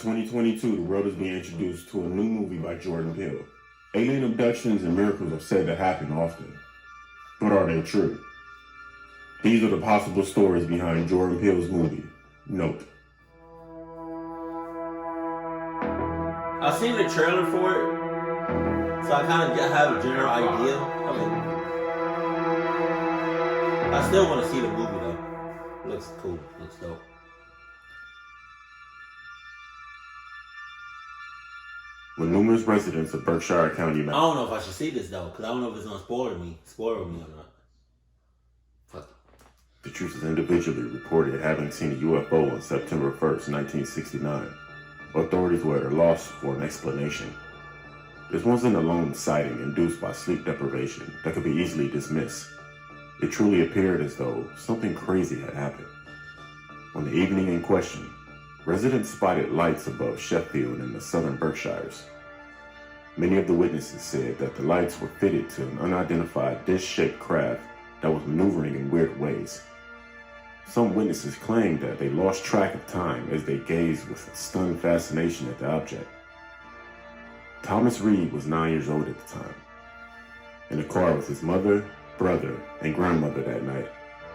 2022, the world is being introduced to a new movie by Jordan Peele. Alien abductions and miracles are said to happen often. But are they true? These are the possible stories behind Jordan Peele's movie, Nope. I've seen the trailer for it, so I kind of have a general idea of it. I still want to see the movie though. It looks cool. It looks dope. With numerous residents of Berkshire County, I don't know if I should see this though, because I don't know if it's gonna spoil me or not. Fuck. The truth is individually reported having seen a UFO on September 1st, 1969. Authorities were at a loss for an explanation. This wasn't a lone sighting induced by sleep deprivation that could be easily dismissed. It truly appeared as though something crazy had happened. On the evening in question, residents spotted lights above Sheffield in the southern Berkshires. Many of the witnesses said that the lights were fitted to an unidentified dish-shaped craft that was maneuvering in weird ways. Some witnesses claimed that they lost track of time as they gazed with stunned fascination at the object. Thomas Reed was 9 years old at the time. In the car with his mother, brother, and grandmother that night,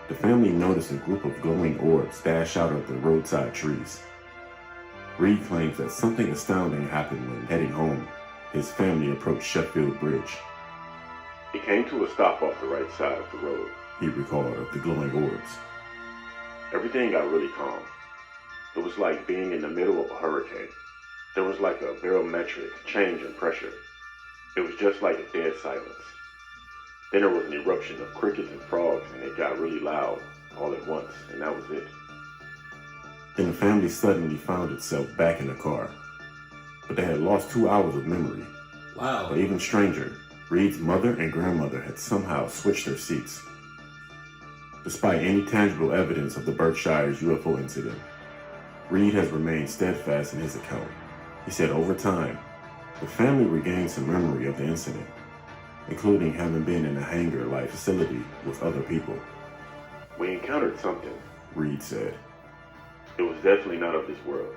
the family noticed a group of glowing orbs dash out of the roadside trees. Reed claims that something astounding happened when heading home. His family approached Sheffield Bridge. It came to a stop off the right side of the road, he recalled, of the glowing orbs. Everything got really calm. It was like being in the middle of a hurricane. There was like a barometric change in pressure. It was just like a dead silence. Then there was an eruption of crickets and frogs, and it got really loud all at once, and that was it. Then the family suddenly found itself back in the car. But they had lost 2 hours of memory. Wow. But even stranger, Reed's mother and grandmother had somehow switched their seats. Despite any tangible evidence of the Berkshires UFO incident, Reed has remained steadfast in his account. He said over time, the family regained some memory of the incident, including having been in a hangar-like facility with other people. We encountered something, Reed said. It was definitely not of this world.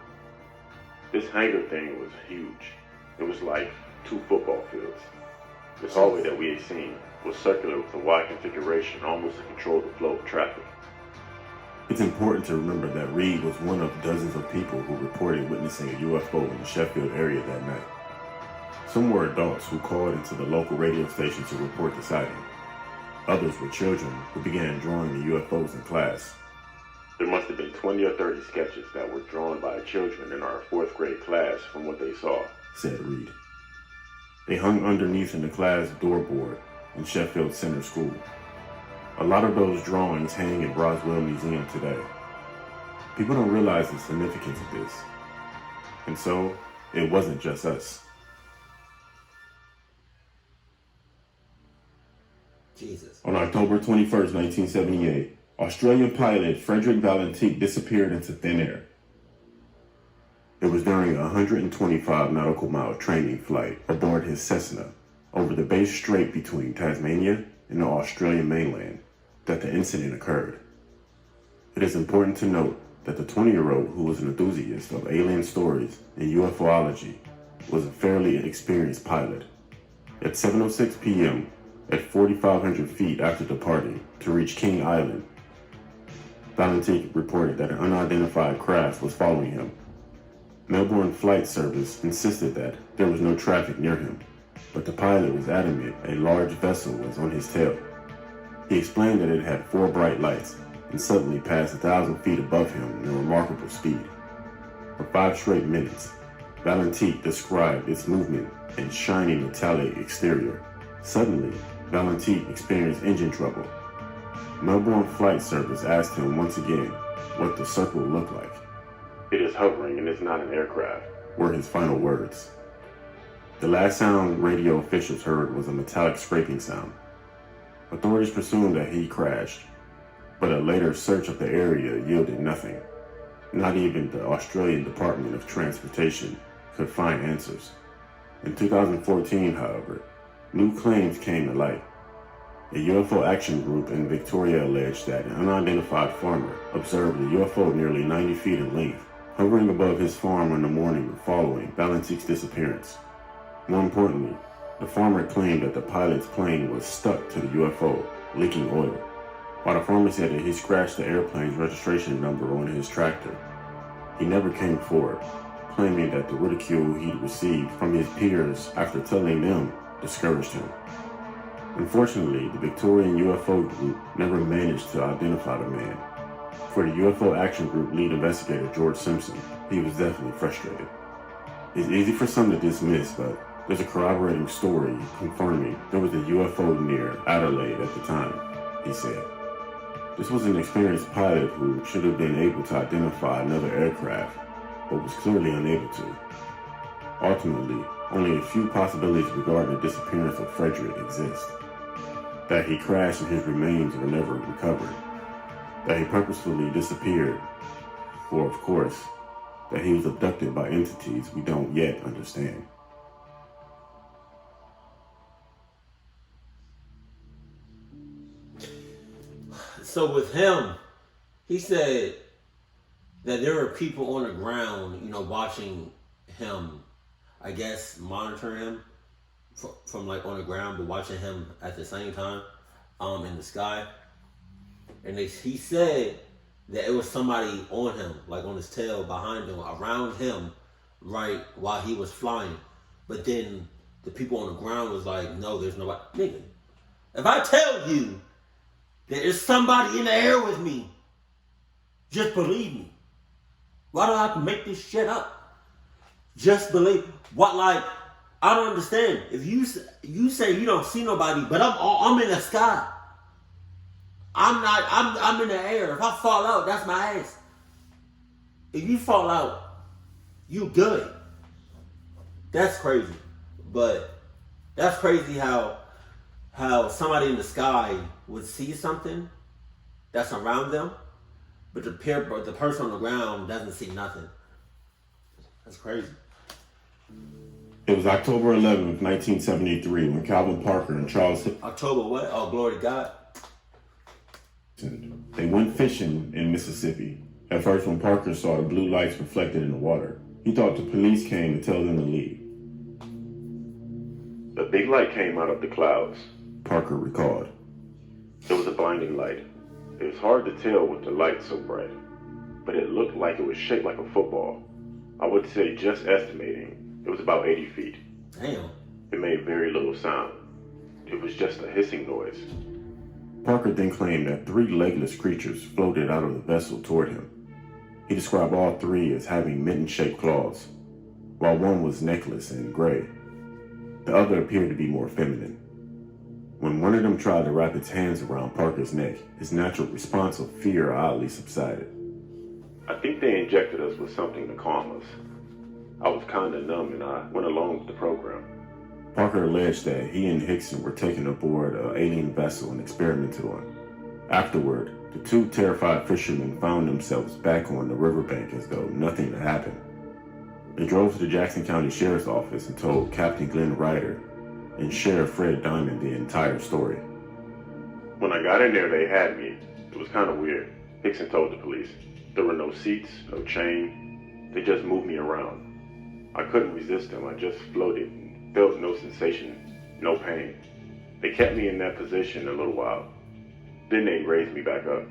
This hangar thing was huge. It was like 2 football fields. This hallway that we had seen was circular with a wide configuration almost to control the flow of traffic. It's important to remember that Reed was one of dozens of people who reported witnessing a UFO in the Sheffield area that night. Some were adults who called into the local radio station to report the sighting. Others were children who began drawing the UFOs in class. There must have been 20 or 30 sketches that were drawn by children in our 4th grade class from what they saw, said Reed. They hung underneath in the class doorboard in Sheffield Center School. A lot of those drawings hang in Roswell Museum today. People don't realize the significance of this. And so, it wasn't just us. Jesus. On October 21st, 1978, Australian pilot Frederick Valentique disappeared into thin air. It was during a 125 nautical mile training flight aboard his Cessna over the Bass Strait between Tasmania and the Australian mainland that the incident occurred. It is important to note that the 20-year-old, who was an enthusiast of alien stories and UFOlogy, was a fairly inexperienced pilot. At 7:06 p.m., at 4,500 feet after departing to reach King Island, Valentique reported that an unidentified craft was following him. Melbourne Flight Service insisted that there was no traffic near him, but the pilot was adamant a large vessel was on his tail. He explained that it had 4 bright lights and suddenly passed 1,000 feet above him in remarkable speed. For 5 straight minutes, Valentique described its movement and shiny metallic exterior. Suddenly, Valentique experienced engine trouble. Melbourne Flight Service asked him once again what the circle looked like. "It is hovering and it's not an aircraft," were his final words. The last sound radio officials heard was a metallic scraping sound. Authorities presumed that he crashed, but a later search of the area yielded nothing. Not even the Australian Department of Transportation could find answers. In 2014, however, new claims came to light. A UFO action group in Victoria alleged that an unidentified farmer observed a UFO nearly 90 feet in length hovering above his farm on the morning following Valentik's disappearance. More importantly, the farmer claimed that the pilot's plane was stuck to the UFO, leaking oil, while the farmer said that he scratched the airplane's registration number on his tractor. He never came forward, claiming that the ridicule he'd received from his peers after telling them discouraged him. Unfortunately, the Victorian UFO group never managed to identify the man. For the UFO Action Group lead investigator George Simpson, he was definitely frustrated. It's easy for some to dismiss, but there's a corroborating story confirming there was a UFO near Adelaide at the time, he said. This was an experienced pilot who should have been able to identify another aircraft, but was clearly unable to. Ultimately, only a few possibilities regarding the disappearance of Frederick exist. That he crashed and his remains were never recovered. That he purposefully disappeared. Or, of course, that he was abducted by entities we don't yet understand. So with him, he said that there were people on the ground, watching him, I guess, monitoring him from like on the ground, but watching him at the same time, in the sky. And he said that it was somebody on him, like on his tail, behind him, around him, right while he was flying. But then the people on the ground was like, no, there's nobody. Nigga, if I tell you that there's somebody in the air with me, just believe me. Why do I have to make this shit up? Just believe. What, like, I don't understand. If you say you don't see nobody, but I'm in the sky. I'm in the air. If I fall out, that's my ass. If you fall out, you good. That's crazy. But that's crazy how somebody in the sky would see something that's around them, but the person on the ground doesn't see nothing. That's crazy. It was October 11th, 1973, when Calvin Parker and Charles... October what? Oh, glory to God. They went fishing in Mississippi. At first, when Parker saw the blue lights reflected in the water, he thought the police came to tell them to leave. A big light came out of the clouds, Parker recalled. It was a blinding light. It was hard to tell with the light so bright, but it looked like it was shaped like a football. I would say, just estimating, it was about 80 feet. Damn. It made very little sound. It was just a hissing noise. Parker then claimed that 3 legless creatures floated out of the vessel toward him. He described all 3 as having mitten-shaped claws, while one was necklace and gray. The other appeared to be more feminine. When one of them tried to wrap its hands around Parker's neck, his natural response of fear oddly subsided. I think they injected us with something to calm us. I was kinda numb and I went along with the program. Parker alleged that he and Hickson were taken aboard an alien vessel and experimented on. Afterward, the 2 terrified fishermen found themselves back on the riverbank as though nothing had happened. They drove to the Jackson County Sheriff's Office and told Captain Glenn Ryder and Sheriff Fred Diamond the entire story. When I got in there, they had me. It was kind of weird, Hickson told the police. There were no seats, no chain. They just moved me around. I couldn't resist them. I just floated and felt no sensation, no pain. They kept me in that position a little while. Then they raised me back up.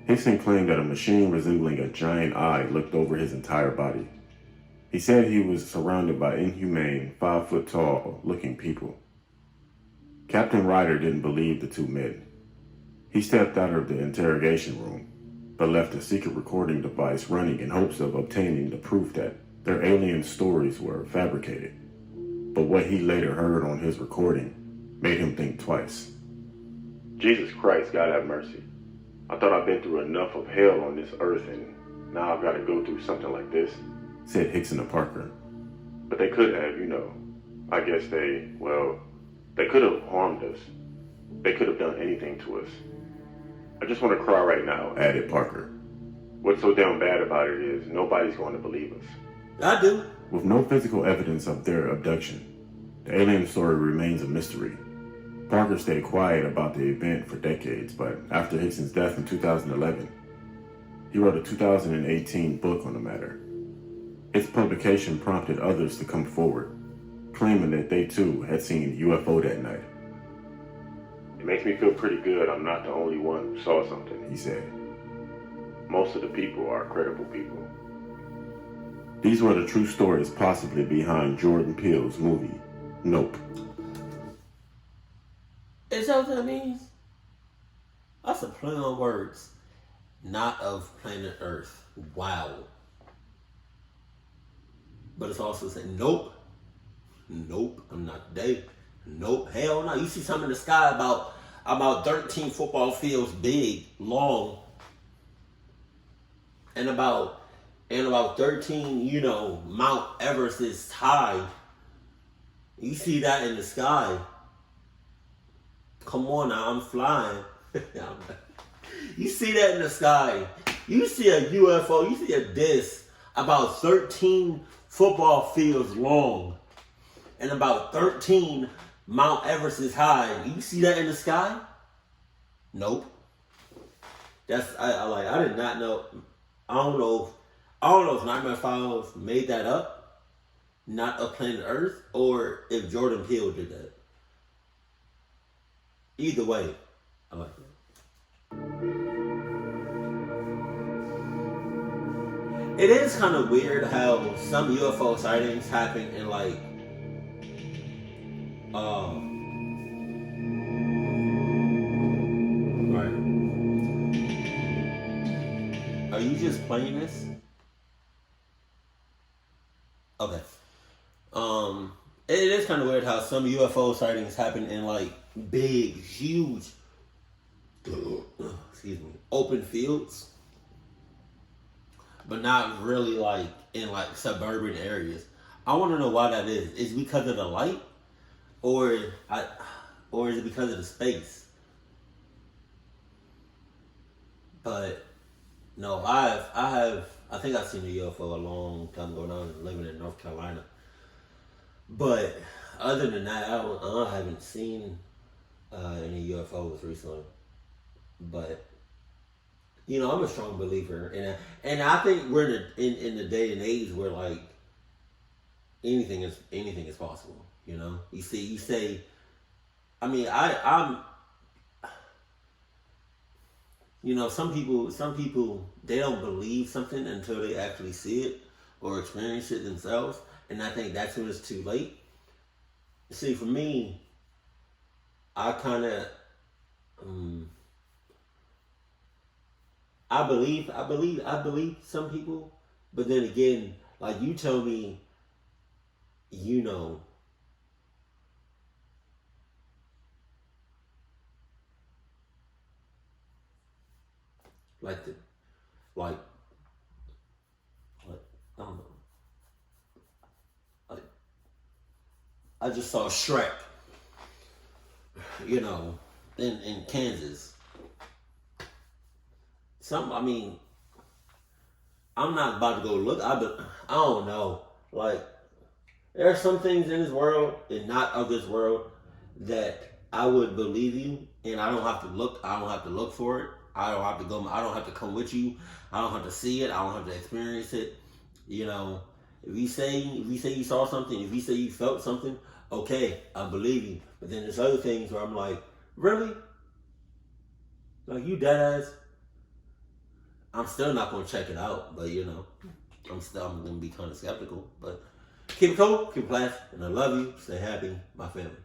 Hickson claimed that a machine resembling a giant eye looked over his entire body. He said he was surrounded by inhumane, 5-foot-tall looking people. Captain Ryder didn't believe the 2 men. He stepped out of the interrogation room, but left a secret recording device running in hopes of obtaining the proof that their alien stories were fabricated. But what he later heard on his recording made him think twice. Jesus Christ, God have mercy. I thought I'd been through enough of hell on this earth and now I've got to go through something like this, said Hickson to Parker. But they could have, I guess they could have harmed us. They could have done anything to us. I just want to cry right now, added Parker. What's so damn bad about it is nobody's going to believe us. I do. With no physical evidence of their abduction, the alien story remains a mystery. Parker stayed quiet about the event for decades, but after Hickson's death in 2011, He wrote a 2018 book on the matter. Its publication prompted others to come forward, claiming that they too had seen a UFO that night. It makes me feel pretty good I'm not the only one who saw something, he said. Most of the people are credible people. These were the true stories possibly behind Jordan Peele's movie, Nope. Is that what that means? That's a play on words. Not of planet Earth. Wow. But it's also saying, nope. Nope, I'm not today. Nope, hell no. You see something in the sky about 13 football fields big, long, and about 13, Mount Everest is high. You see that in the sky. Come on now, I'm flying. You see that in the sky. You see a UFO, you see a disc about 13 football fields long and about 13 Mount Everest is high. You see that in the sky? Nope. I did not know. I don't know if Nightmare Files made that up, not a planet Earth, or if Jordan Peele did that. Either way, I like it. It is kind of weird how some UFO sightings happen in right. Are you just playing this? Okay. It is kind of weird how some UFO sightings happen in big, huge, open fields, but not really in suburban areas. I want to know why that is. Is it because of the light, or is it because of the space? But no, I think I've seen a UFO a long time ago when I was living in North Carolina. But other than that, I haven't seen any UFOs recently. But I'm a strong believer, and I think we're in the day and age where anything is possible. You say, I mean, I'm. Some people they don't believe something until they actually see it or experience it themselves, and I think that's when it's too late. See, for me, I kind of, I believe some people, but then again, you tell me, I don't know. I just saw Shrek, in Kansas. I'm not about to go look. I don't know. There are some things in this world and not of this world that I would believe you, and I don't have to look. I don't have to look for it. I don't have to go. I don't have to come with you. I don't have to see it. I don't have to experience it. If you say you saw something, if you say you felt something, okay, I believe you. But then there's other things where I'm like, really? You dead ass? I'm still not gonna check it out, but I'm gonna be kind of skeptical. But keep it cool, keep it classy, and I love you. Stay happy, my family.